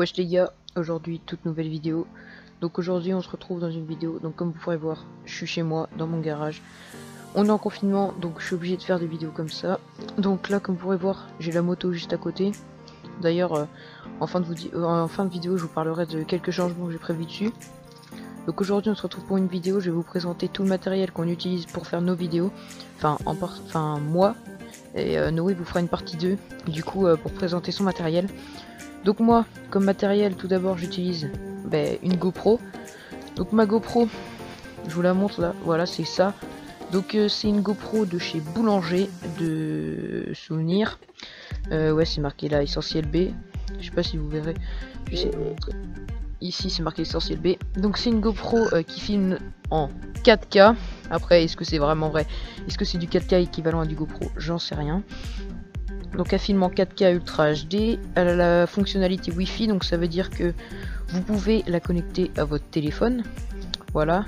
Wesh les gars, aujourd'hui toute nouvelle vidéo. Donc aujourd'hui on se retrouve dans une vidéo. Donc comme vous pourrez voir, je suis chez moi dans mon garage. On est en confinement donc je suis obligé de faire des vidéos comme ça. Donc là comme vous pourrez voir, j'ai la moto juste à côté. D'ailleurs en fin de vidéo je vous parlerai de quelques changements que j'ai prévus dessus. Donc aujourd'hui on se retrouve pour une vidéo, je vais vous présenter tout le matériel qu'on utilise pour faire nos vidéos. Enfin moi et Noé vous fera une partie 2 du coup pour présenter son matériel. Donc moi comme matériel tout d'abord j'utilise une GoPro. Donc ma GoPro, je vous la montre là, voilà c'est ça. Donc c'est une GoPro de chez Boulanger de souvenirs. Ouais c'est marqué là Essentiel B. Je sais pas si vous verrez. Ici c'est marqué Essentiel B. Donc c'est une GoPro qui filme en 4K. Après est-ce que c'est vraiment vrai? Est-ce que c'est du 4K équivalent à du GoPro? J'en sais rien. Donc elle filme en 4K Ultra HD. Elle a la fonctionnalité Wi-Fi, donc ça veut dire que vous pouvez la connecter à votre téléphone. Voilà.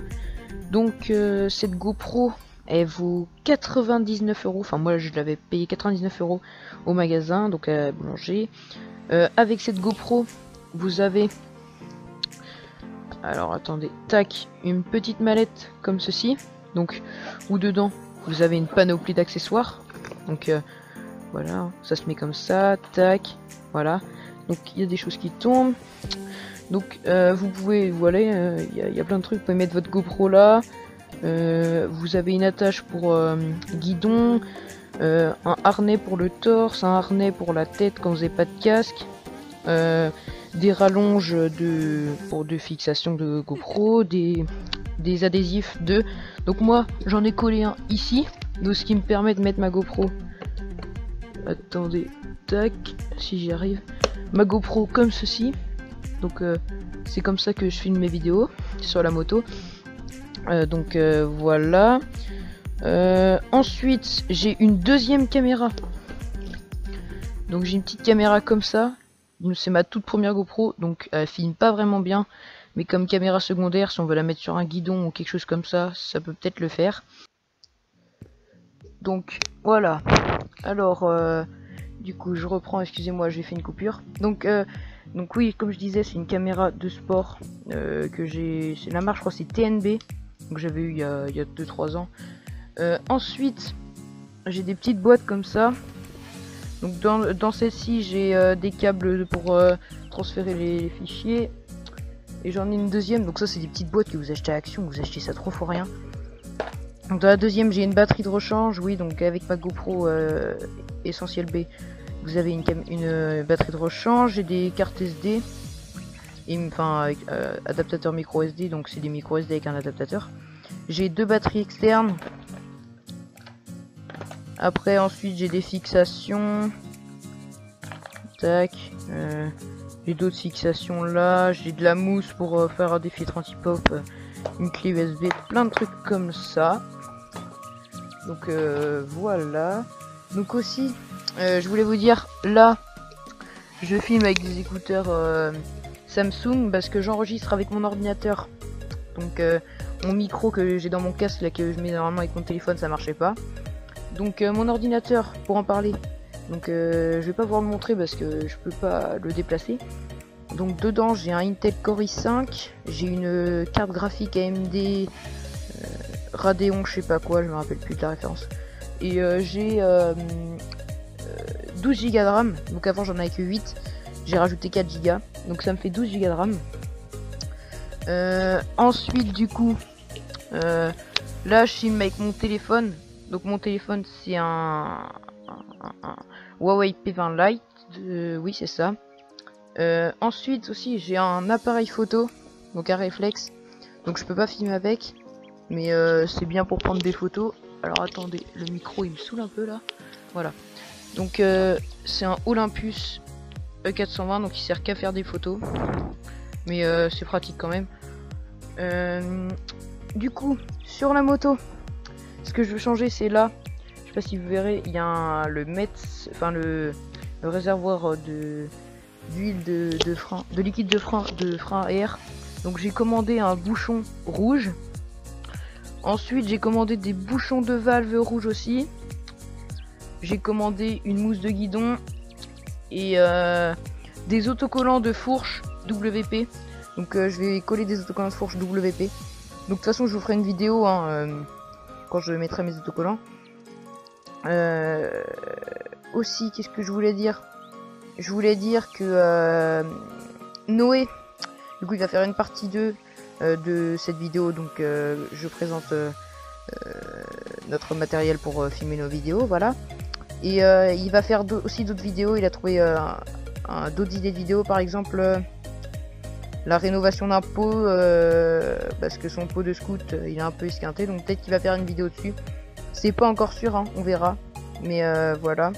Donc cette GoPro elle vaut 99 €. Enfin moi je l'avais payé 99 € au magasin, donc à Boulanger. Avec cette GoPro vous avez, alors attendez, tac, une petite mallette comme ceci. Donc où dedans vous avez une panoplie d'accessoires. Donc voilà, ça se met comme ça, tac, voilà. Donc il y a des choses qui tombent. Donc vous pouvez, voilà, il y a plein de trucs. Vous pouvez mettre votre GoPro là. Vous avez une attache pour guidon, un harnais pour le torse, un harnais pour la tête quand vous n'avez pas de casque, des rallonges de fixation de GoPro, des adhésifs de. Donc moi j'en ai collé un ici, donc ce qui me permet de mettre ma GoPro. Attendez, tac, si j'y arrive. Ma GoPro comme ceci. Donc c'est comme ça que je filme mes vidéos sur la moto. Donc voilà. Ensuite j'ai une deuxième caméra. Donc j'ai une petite caméra comme ça. C'est ma toute première GoPro. Donc elle filme pas vraiment bien. Mais comme caméra secondaire, si on veut la mettre sur un guidon ou quelque chose comme ça, ça peut peut-être le faire. Donc voilà. Alors du coup je reprends, excusez-moi j'ai fait une coupure. Donc oui comme je disais c'est une caméra de sport que j'ai, c'est la marque je crois c'est TNB. Donc j'avais eu il y a 2-3 ans. Ensuite j'ai des petites boîtes comme ça. Donc dans celle-ci j'ai des câbles pour transférer les fichiers. Et j'en ai une deuxième, donc ça c'est des petites boîtes que vous achetez à Action, vous achetez ça trop pour rien. Donc dans la deuxième j'ai une batterie de rechange, oui donc avec ma GoPro Essentiel B vous avez une batterie de rechange, j'ai des cartes SD, et enfin avec adaptateur micro SD, donc c'est des micro SD avec un adaptateur. J'ai deux batteries externes. Après ensuite j'ai des fixations. Tac. J'ai d'autres fixations là, j'ai de la mousse pour faire des filtres anti-pop, une clé USB, plein de trucs comme ça. Donc voilà. Donc aussi, je voulais vous dire, là, je filme avec des écouteurs Samsung parce que j'enregistre avec mon ordinateur. Donc mon micro que j'ai dans mon casque là que je mets normalement avec mon téléphone, ça marchait pas. Donc mon ordinateur, pour en parler. Donc je vais pas pouvoir le montrer parce que je peux pas le déplacer. Donc dedans j'ai un Intel Core i5, j'ai une carte graphique AMD Radeon je sais pas quoi, je me rappelle plus de la référence. Et j'ai 12 Go de RAM, donc avant j'en avais que 8, j'ai rajouté 4 Go, donc ça me fait 12 Go de RAM. Ensuite du coup, là je filme avec mon téléphone, donc mon téléphone c'est un Huawei P20 Lite, oui c'est ça. Ensuite aussi j'ai un appareil photo, donc un réflexe, donc je peux pas filmer avec, mais c'est bien pour prendre des photos. Alors attendez, le micro il me saoule un peu là, voilà. Donc c'est un Olympus E420, donc il sert qu'à faire des photos, mais c'est pratique quand même. Du coup sur la moto, ce que je veux changer c'est là, je sais pas si vous verrez, il y a le Metz, enfin le réservoir d'huile de frein, de liquide de frein à air. Donc j'ai commandé un bouchon rouge. Ensuite j'ai commandé des bouchons de valve rouge aussi. J'ai commandé une mousse de guidon et des autocollants de fourche WP. Donc je vais coller des autocollants de fourche WP. Donc de toute façon je vous ferai une vidéo hein, quand je mettrai mes autocollants. Aussi, qu'est-ce que je voulais dire? Je voulais dire que Noé, du coup il va faire une partie 2 de cette vidéo. Donc je présente notre matériel pour filmer nos vidéos, voilà. Et il va faire aussi d'autres vidéos. Il a trouvé d'autres idées de vidéos, par exemple la rénovation d'un pot, parce que son pot de scout il est un peu esquinté, donc peut-être qu'il va faire une vidéo dessus. C'est pas encore sûr, hein, on verra. Mais voilà.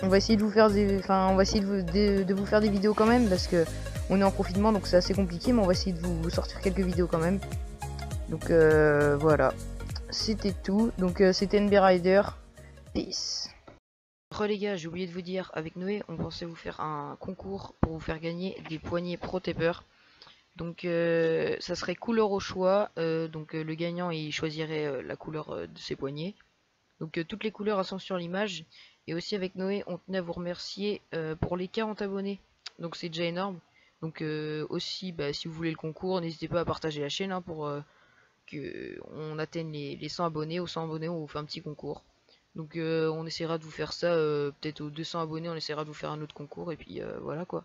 On va essayer de vous faire on va essayer de vous faire des vidéos quand même, parce que on est en confinement, donc c'est assez compliqué, mais on va essayer de vous sortir quelques vidéos quand même. Donc voilà. C'était tout. Donc c'était NB Rider. Peace. Les gars, j'ai oublié de vous dire, avec Noé, on pensait vous faire un concours pour vous faire gagner des poignées Pro Taper. Donc ça serait couleur au choix. Donc le gagnant il choisirait la couleur de ses poignets. Donc toutes les couleurs elles sont sur l'image. Et aussi avec Noé, on tenait à vous remercier pour les 40 abonnés. Donc c'est déjà énorme. Donc aussi, bah, si vous voulez le concours, n'hésitez pas à partager la chaîne hein, pour que on atteigne les 100 abonnés. Aux 100 abonnés, on vous fait un petit concours. Donc on essaiera de vous faire ça, peut-être aux 200 abonnés, on essaiera de vous faire un autre concours. Et puis voilà quoi.